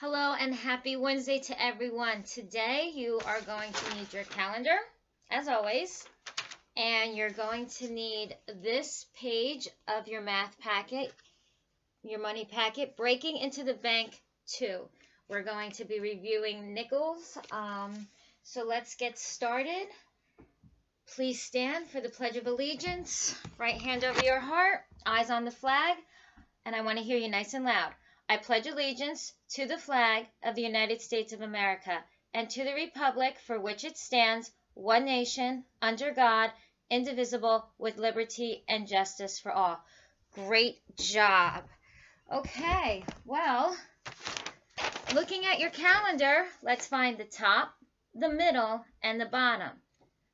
Hello and happy Wednesday to everyone. Today you are going to need your calendar, as always, and you're going to need this page of your math packet, your money packet, Breaking into the Bank 2. We're going to be reviewing nickels. So let's get started. Please stand for the Pledge of Allegiance. Right hand over your heart, eyes on the flag, and I want to hear you nice and loud. I pledge allegiance to the flag of the United States of America and to the republic for which it stands, one nation, under God, indivisible, with liberty and justice for all. Great job. Okay, well, looking at your calendar, let's find the top, the middle, and the bottom.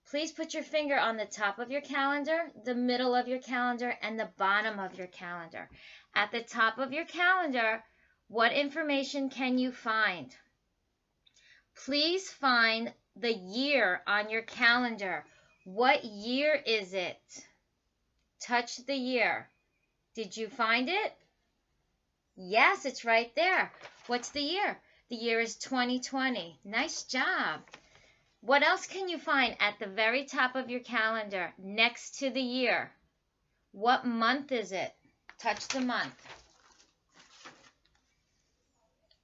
Please put your finger on the top of your calendar, the middle of your calendar, and the bottom of your calendar. At the top of your calendar, what information can you find? Please find the year on your calendar. What year is it? Touch the year. Did you find it? Yes, it's right there. What's the year? The year is 2020. Nice job. What else can you find at the very top of your calendar next to the year? What month is it? Touch the month.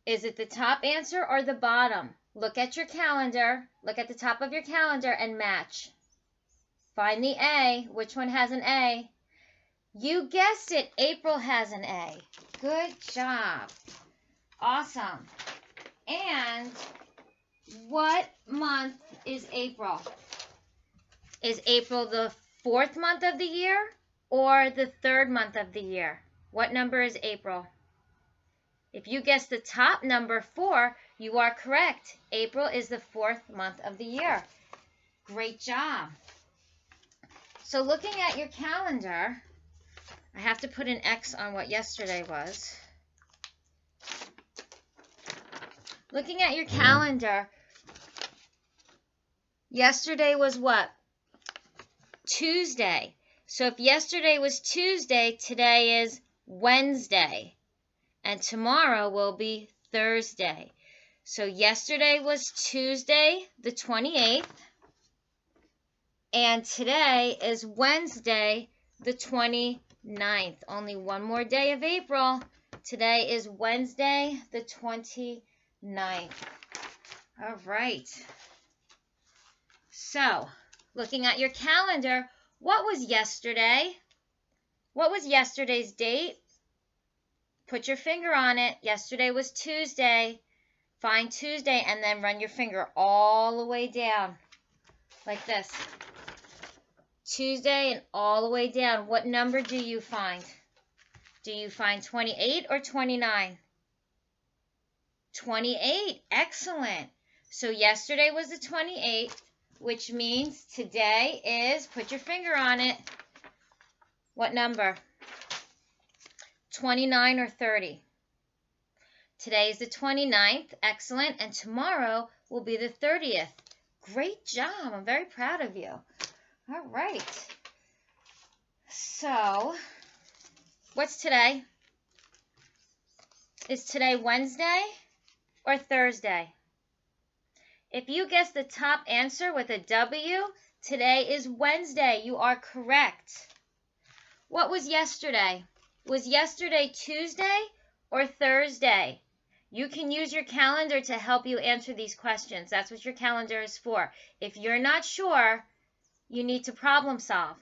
Is it the top answer or the bottom? Look at your calendar. Look at the top of your calendar and match. Find the A. Which one has an A? You guessed it. April has an A. Good job. Awesome. And what month is April? Is April the 4th month of the year or the 3rd month of the year? What number is April? If you guessed the top number 4, you are correct. April is the 4th month of the year. Great job. So looking at your calendar, I have to put an X on what yesterday was. Looking at your calendar, yesterday was what? Tuesday. So if yesterday was Tuesday, today is Wednesday. And tomorrow will be Thursday. So yesterday was Tuesday, the 28th. And today is Wednesday, the 29th. Only one more day of April. Today is Wednesday, the 29th. All right. So, looking at your calendar, what was yesterday? What was yesterday's date? Put your finger on it. Yesterday was Tuesday. Find Tuesday and then run your finger all the way down like this. Tuesday and all the way down. What number do you find? Do you find 28 or 29? 28. Excellent. So yesterday was the 28th, which means today is, put your finger on it. What number? 29 or 30? Today is the 29th. Excellent. And tomorrow will be the 30th. Great job. I'm very proud of you. All right. So, what's today? Is today Wednesday or Thursday? If you guess the top answer with a W, today is Wednesday. You are correct. What was yesterday? Was yesterday Tuesday or Thursday? You can use your calendar to help you answer these questions. That's what your calendar is for. If you're not sure, you need to problem solve.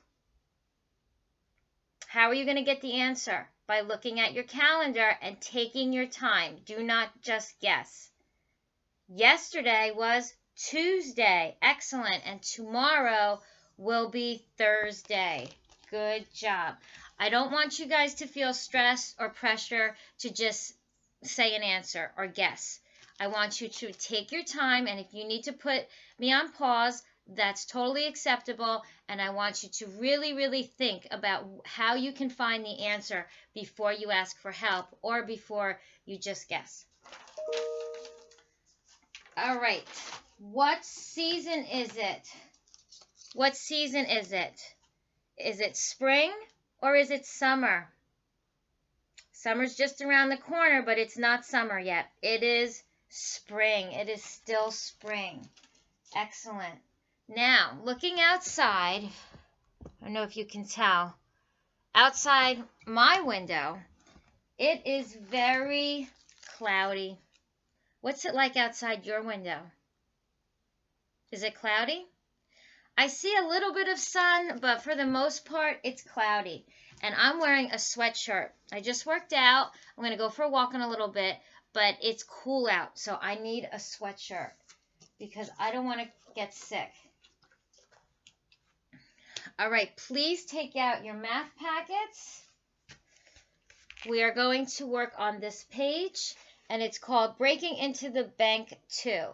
How are you going to get the answer? By looking at your calendar and taking your time. Do not just guess. Yesterday was Tuesday. Excellent. And tomorrow will be Thursday. Good job. I don't want you guys to feel stress or pressure to just say an answer or guess. I want you to take your time, and if you need to put me on pause, that's totally acceptable, and I want you to really, really think about how you can find the answer before you ask for help or before you just guess. All right. What season is it? What season is it? Is it spring or is it summer? Summer's just around the corner, but it's not summer yet. It is spring. It is still spring. Excellent. Now, looking outside, I don't know if you can tell, outside my window, it is very cloudy. What's it like outside your window? Is it cloudy? I see a little bit of sun, but for the most part, it's cloudy. And I'm wearing a sweatshirt. I just worked out. I'm going to go for a walk in a little bit, but it's cool out, so I need a sweatshirt because I don't want to get sick. All right, please take out your math packets. We are going to work on this page, and it's called Breaking into the Bank 2.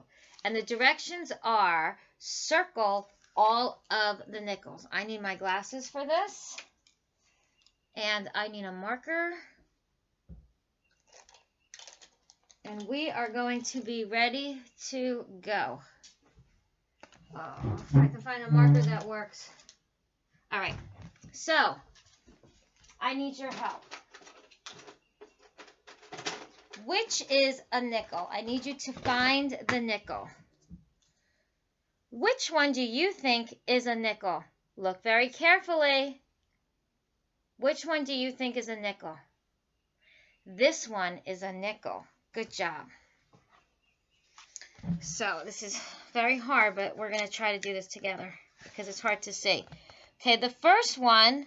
And the directions are circle all of the nickels. I need my glasses for this, and I need a marker. And we are going to be ready to go. Oh, if I can find a marker that works. All right, so I need your help. Which is a nickel? I need you to find the nickel. Which one do you think is a nickel? Look very carefully. Which one do you think is a nickel? This one is a nickel. Good job. So this is very hard, but we're going to try to do this together because it's hard to see. Okay, the first one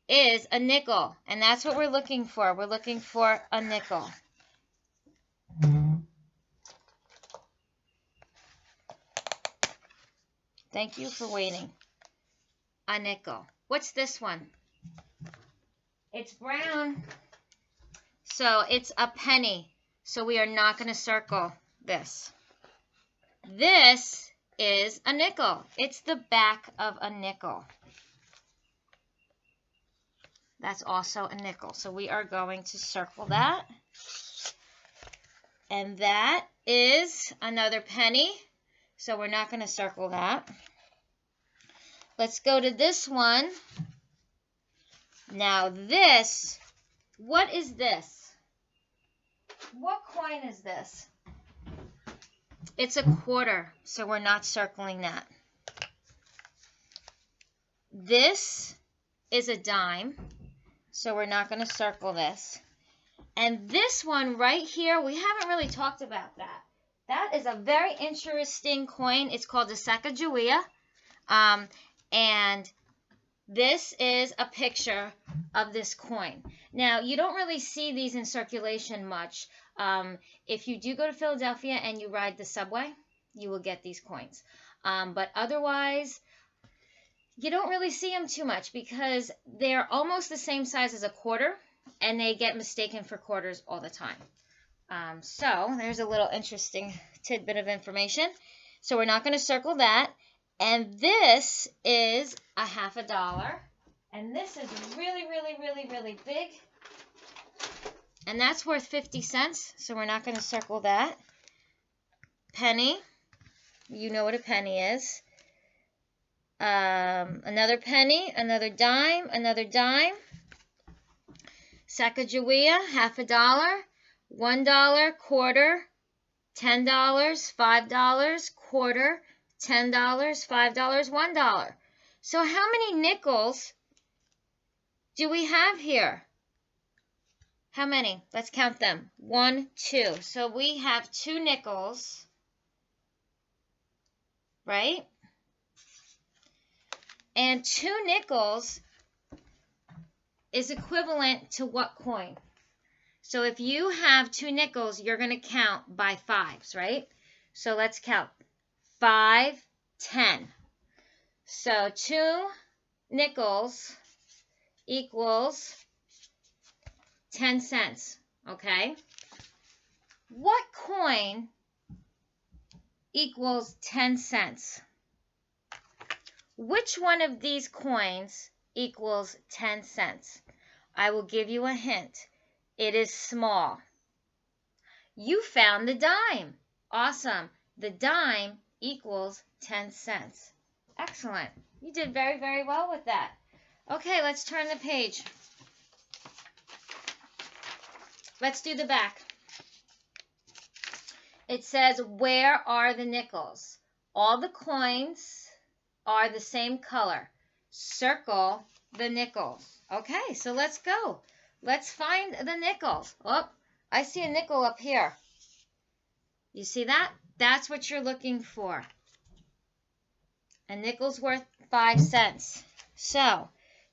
is a nickel, and that's what we're looking for. We're looking for a nickel. Thank you for waiting. A nickel. What's this one? It's brown. So it's a penny. So we are not going to circle this. This is a nickel. It's the back of a nickel. That's also a nickel. So we are going to circle that. And that is another penny. So we're not going to circle that. Let's go to this one. Now this, what is this? What coin is this? It's a quarter, so we're not circling that. This is a dime, so we're not going to circle this. And this one right here, we haven't really talked about that. That is a very interesting coin. It's called a Sacagawea. And this is a picture of this coin. Now, you don't really see these in circulation much. If you do go to Philadelphia and you ride the subway, you will get these coins. But otherwise, you don't really see them too much because they're almost the same size as a quarter, and they get mistaken for quarters all the time. So there's a little interesting tidbit of information. So we're not going to circle that. And this is a $50. And this is really, really, really, really big. And that's worth 50 cents. So we're not going to circle that. Penny. You know what a penny is. Another penny, another dime, another dime. Sacagawea, $50. $1, quarter, $10, $5, quarter, $10, $5, $1. So how many nickels do we have here? How many? Let's count them. 1, 2. So we have 2 nickels, right? And 2 nickels is equivalent to what coin? So if you have 2 nickels, you're going to count by 5s, right? So let's count. 5, 10. So 2 nickels equals 10 cents, okay? What coin equals 10 cents? Which one of these coins equals 10 cents? I will give you a hint. It is small. You found the dime. Awesome. The dime equals 10 cents. Excellent. You did very, very well with that. Okay, let's turn the page. Let's do the back. It says, where are the nickels? All the coins are the same color. Circle the nickels. Okay, so let's go. Let's find the nickels. Oh, I see a nickel up here. You see that? That's what you're looking for. A nickel's worth 5 cents. So,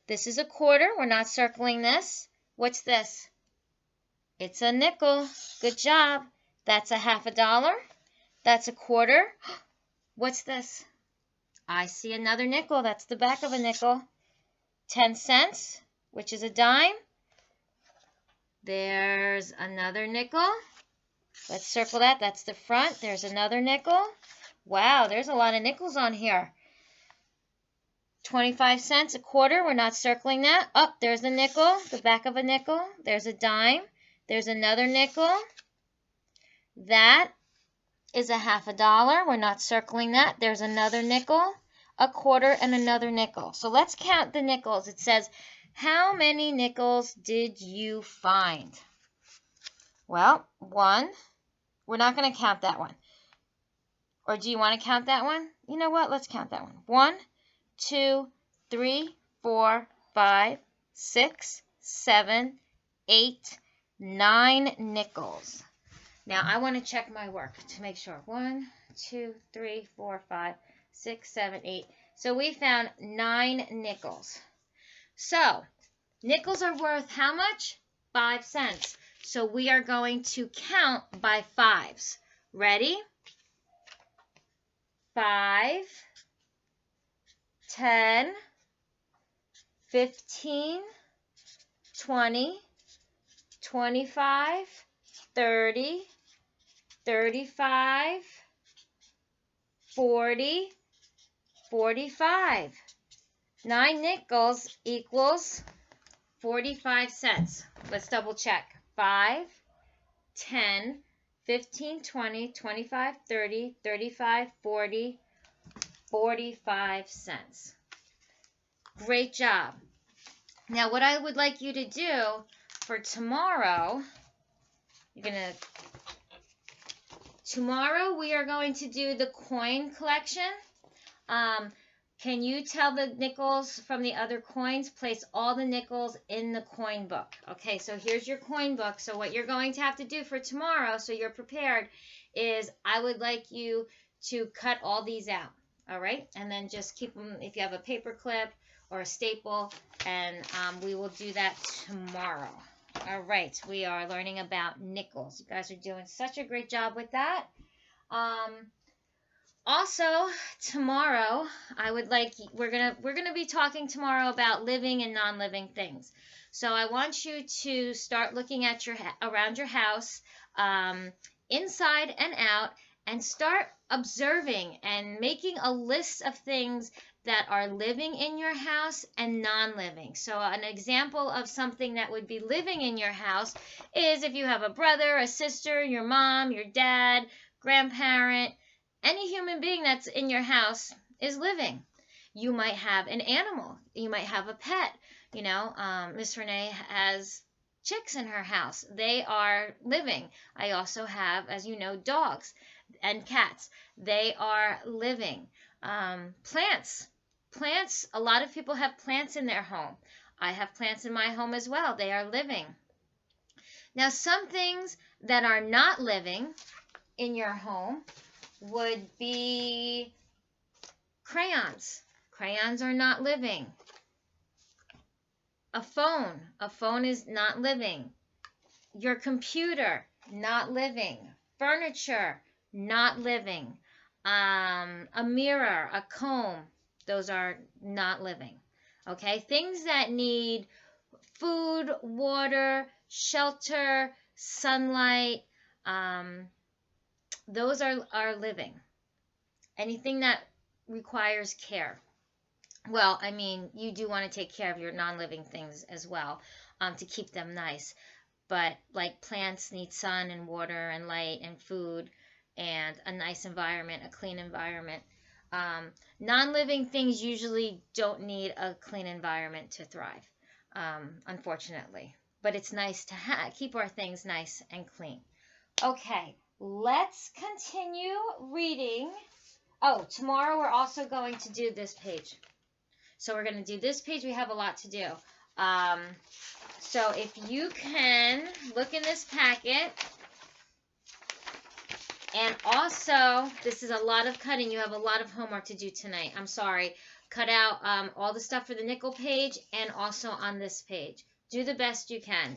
this is a quarter. We're not circling this. What's this? It's a nickel. Good job. That's a $50. That's a quarter. What's this? I see another nickel. That's the back of a nickel. 10 cents, which is a dime. There's another nickel. Let's circle that. That's the front. There's another nickel. Wow, there's a lot of nickels on here. 25 cents, a quarter. We're not circling that. Oh, there's a nickel, the back of a nickel. There's a dime. There's another nickel. That is a $50. We're not circling that. There's another nickel, a quarter, and another nickel. So let's count the nickels. It says, how many nickels did you find? Well, 1. We're not going to count that one. Or do you want to count that one? You know what? Let's count that one. 1, 2, 3, 4, 5, 6, 7, 8, 9 nickels. Now, I want to check my work to make sure. 1, 2, 3, 4, 5, 6, 7, 8. So we found 9 nickels. So, nickels are worth how much? 5 cents. So we are going to count by 5s. Ready? 5, 10, 15, 20, 25, 30, 35, 40, 45. 9 nickels equals 45 cents. Let's double check. 5, 10, 15, 20, 25, 30, 35, 40, 45 cents. Great job. Now, what I would like you to do for tomorrow, tomorrow we are going to do the coin collection. Can you tell the nickels from the other coins? Place all the nickels in the coin book. Okay, so here's your coin book. So what you're going to have to do for tomorrow, so you're prepared, is I would like you to cut all these out. All right, and then just keep them if you have a paper clip or a staple, and we will do that tomorrow. All right, we are learning about nickels. You guys are doing such a great job with that. Also, tomorrow, we're gonna be talking tomorrow about living and non-living things. So I want you to start looking at around your house, inside and out, and start observing and making a list of things that are living in your house and non-living. So an example of something that would be living in your house is if you have a brother, a sister, your mom, your dad, grandparent. Any human being that's in your house is living. You might have an animal. You might have a pet. Miss Renee has chicks in her house. They are living. I also have, as you know, dogs and cats. They are living. Plants. Plants, a lot of people have plants in their home. I have plants in my home as well. They are living. Now, some things that are not living in your home would be crayons. Crayons are not living. A phone. A phone is not living. Your computer, not living. Furniture, not living. A mirror, a comb, those are not living. Okay? Things that need food, water, shelter, sunlight, those are living. Anything that requires care. Well, I mean, you do want to take care of your non-living things as well, to keep them nice. But like plants need sun and water and light and food and a nice environment, a clean environment. Non-living things usually don't need a clean environment to thrive, unfortunately. but it's nice to keep our things nice and clean. Okay, let's continue reading. Oh, tomorrow we're also going to do this page. So we're going to do this page. We have a lot to do. So if you can look in this packet, and also this is a lot of cutting. You have a lot of homework to do tonight. I'm sorry. Cut out all the stuff for the nickel page and also on this page. Do the best you can.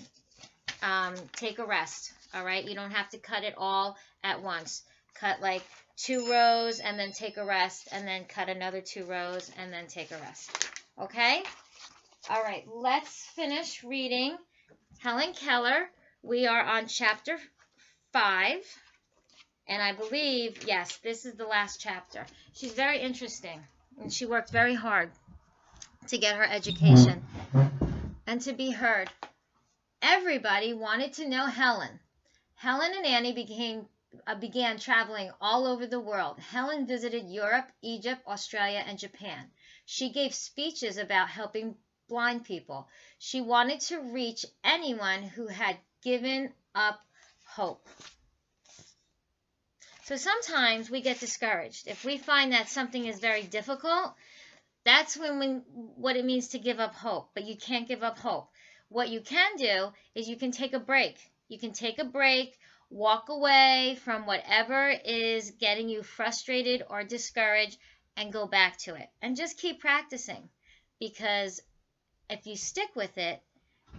Take a rest. All right. You don't have to cut it all at once. Cut like 2 rows and then take a rest, and then cut another 2 rows and then take a rest. Okay? All right, let's finish reading Helen Keller. We are on chapter 5, and I believe, yes, this is the last chapter. She's very interesting, and she worked very hard to get her education and to be heard. Everybody wanted to know Helen. Helen and Annie began traveling all over the world. Helen visited Europe, Egypt, Australia, and Japan. She gave speeches about helping blind people. She wanted to reach anyone who had given up hope. So sometimes we get discouraged. If we find that something is very difficult, that's what it means to give up hope. But you can't give up hope. What you can do is you can take a break. You can take a break, walk away from whatever is getting you frustrated or discouraged, and go back to it. And just keep practicing, because if you stick with it,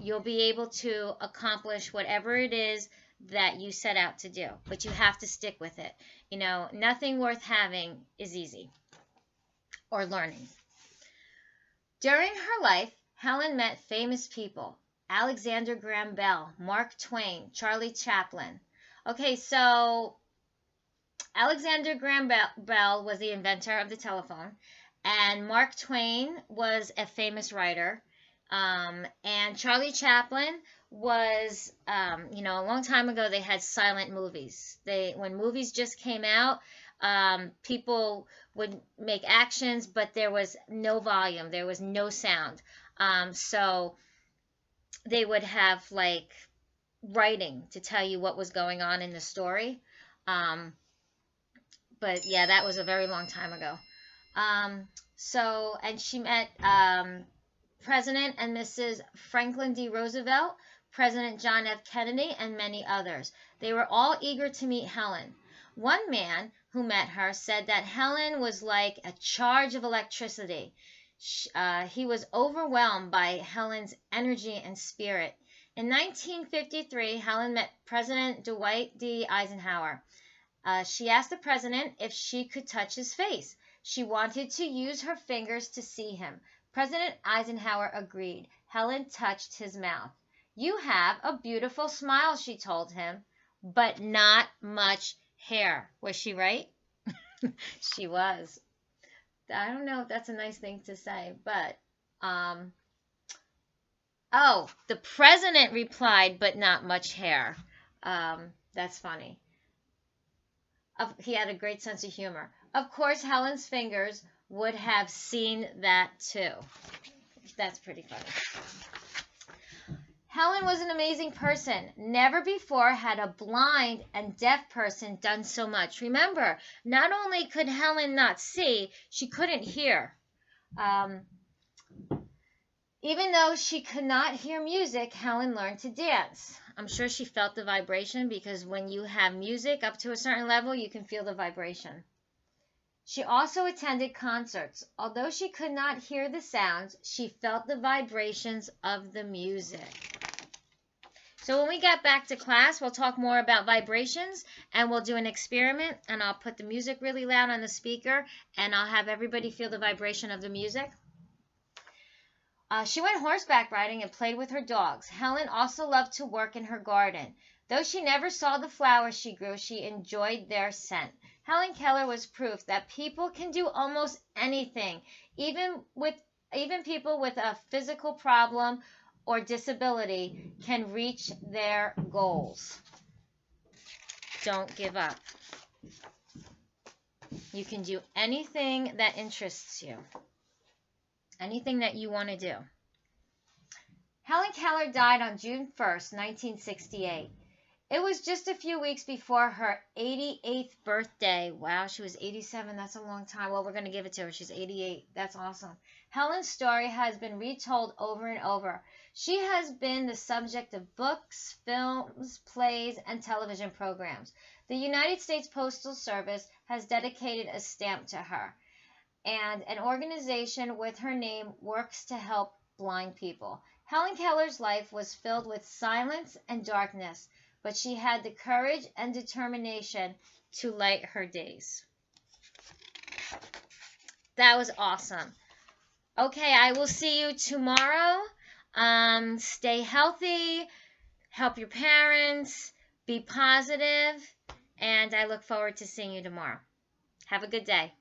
you'll be able to accomplish whatever it is that you set out to do. But you have to stick with it. You know, nothing worth having is easy, or learning. During her life, Helen met famous people. Alexander Graham Bell, Mark Twain, Charlie Chaplin. Okay, so Alexander Graham Bell was the inventor of the telephone, and Mark Twain was a famous writer, and Charlie Chaplin was, a long time ago they had silent movies. When movies just came out, people would make actions, but there was no volume, there was no sound. So they would have like writing to tell you what was going on in the story. But yeah, that was a very long time ago. And she met President and Mrs. Franklin D. Roosevelt, President John F. Kennedy, and many others. They were all eager to meet Helen. One man who met her said that Helen was like a charge of electricity. He was overwhelmed by Helen's energy and spirit. In 1953, Helen met President Dwight D. Eisenhower. She asked the president if she could touch his face. She wanted to use her fingers to see him. President Eisenhower agreed. Helen touched his mouth. "You have a beautiful smile," she told him, "but not much hair." Was she right? She was. I don't know if that's a nice thing to say, but the president replied, "but not much hair." That's funny. He had a great sense of humor. Of course, Helen's fingers would have seen that too. That's pretty funny. Helen was an amazing person. Never before had a blind and deaf person done so much. Remember, not only could Helen not see, she couldn't hear. Even though she could not hear music, Helen learned to dance. I'm sure she felt the vibration, because when you have music up to a certain level, you can feel the vibration. She also attended concerts. Although she could not hear the sounds, she felt the vibrations of the music. So when we get back to class, we'll talk more about vibrations, and we'll do an experiment, and I'll put the music really loud on the speaker, and I'll have everybody feel the vibration of the music. She went horseback riding and played with her dogs. Helen also loved to work in her garden. Though she never saw the flowers she grew, she enjoyed their scent. Helen Keller was proof that people can do almost anything, even people with a physical problem or disability can reach their goals. Don't give up. You can do anything that interests you. Anything that you want to do. Helen Keller died on June 1st, 1968. It was just a few weeks before her 88th birthday. Wow, she was 87. That's a long time. Well, we're going to give it to her. She's 88. That's awesome. Helen's story has been retold over and over. She has been the subject of books, films, plays, and television programs. The United States Postal Service has dedicated a stamp to her, and an organization with her name works to help blind people. Helen Keller's life was filled with silence and darkness, but she had the courage and determination to light her days. That was awesome. Okay, I will see you tomorrow. Stay healthy, help your parents, be positive, and I look forward to seeing you tomorrow. Have a good day.